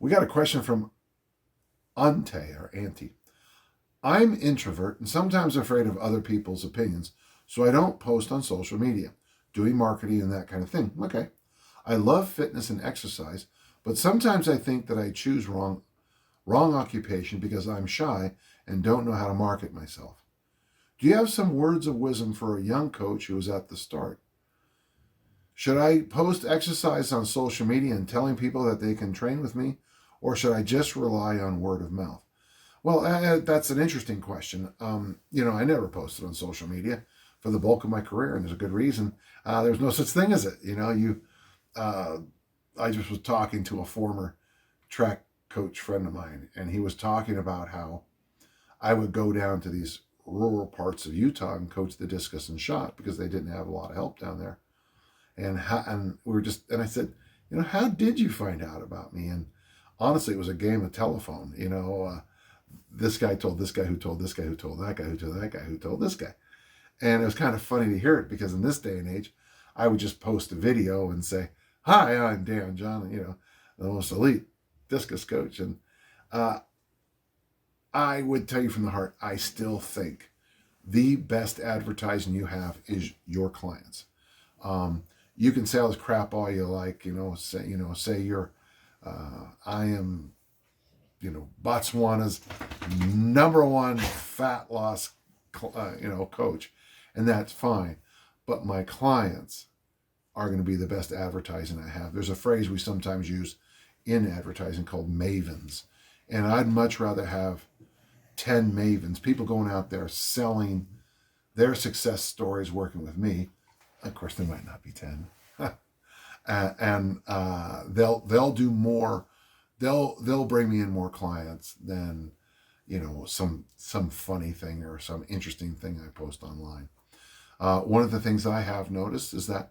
We got a question from Ante or Auntie. I'm introvert and sometimes afraid of other people's opinions, so I don't post on social media, doing marketing and that kind of thing. Okay. I love fitness and exercise, but sometimes I think that I choose wrong occupation because I'm shy and don't know how to market myself. Do you have some words of wisdom for a young coach who is at the start? Should I post exercise on social media and telling people that they can train with me, or should I just rely on word of mouth? Well, that's an interesting question. I never posted on social media for the bulk of my career, and there's a good reason. There's no such thing as it. I just was talking to a former track coach friend of mine, and he was talking about how I would go down to these rural parts of Utah and coach the discus and shot because they didn't have a lot of help down there. And I said, how did you find out about me? And honestly, it was a game of telephone. This guy told this guy who told this guy who told that guy who told that guy who told this guy. And it was kind of funny to hear it because in this day and age, I would just post a video and say, hi, I'm Dan John, the most elite discus coach. And I would tell you from the heart, I still think the best advertising you have is your clients. You can say all this crap all you like, say you're, I am, Botswana's #1 fat loss, coach, and that's fine. But my clients are going to be the best advertising I have. There's a phrase we sometimes use in advertising called mavens. And I'd much rather have 10 mavens, people going out there selling their success stories working with me. Of course, there might not be 10. And they'll do more. They'll bring me in more clients than, some funny thing or some interesting thing I post online. One of the things I have noticed is that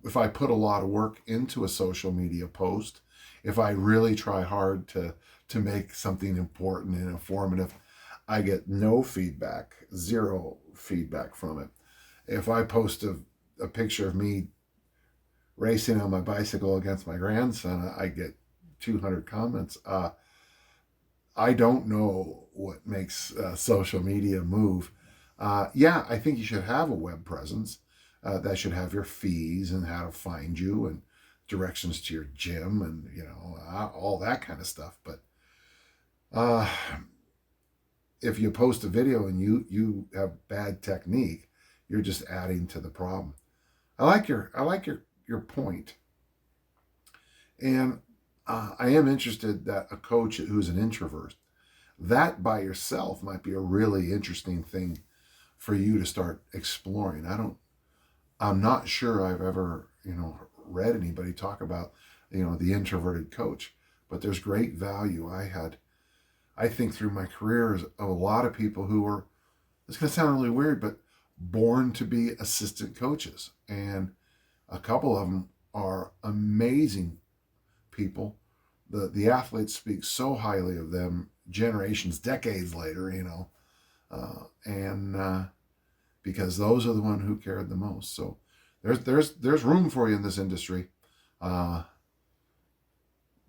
if I put a lot of work into a social media post, if I really try hard to make something important and informative, I get no feedback, zero feedback from it. If I post a picture of me racing on my bicycle against my grandson, I get 200 comments. I don't know what makes social media move. I think you should have a web presence that should have your fees and how to find you and directions to your gym and, all that kind of stuff. But if you post a video and you have bad technique, you're just adding to the problem. I like your point. And I am interested that a coach who's an introvert, that by yourself might be a really interesting thing for you to start exploring. I'm not sure I've ever, read anybody talk about, the introverted coach, but there's great value. I think through my career of a lot of people who were, it's going to sound really weird, but born to be assistant coaches. And a couple of them are amazing people. The athletes speak so highly of them generations, decades later, because those are the one who cared the most. So there's room for you in this industry. But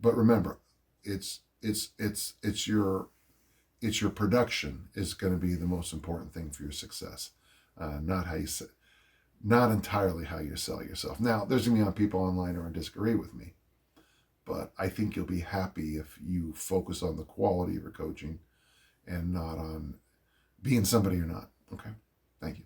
remember, it's your production is going to be the most important thing for your success, not entirely how you sell yourself. Now, there's going to be people online who are disagree with me, but I think you'll be happy if you focus on the quality of your coaching and not on being somebody you're not. Okay, thank you.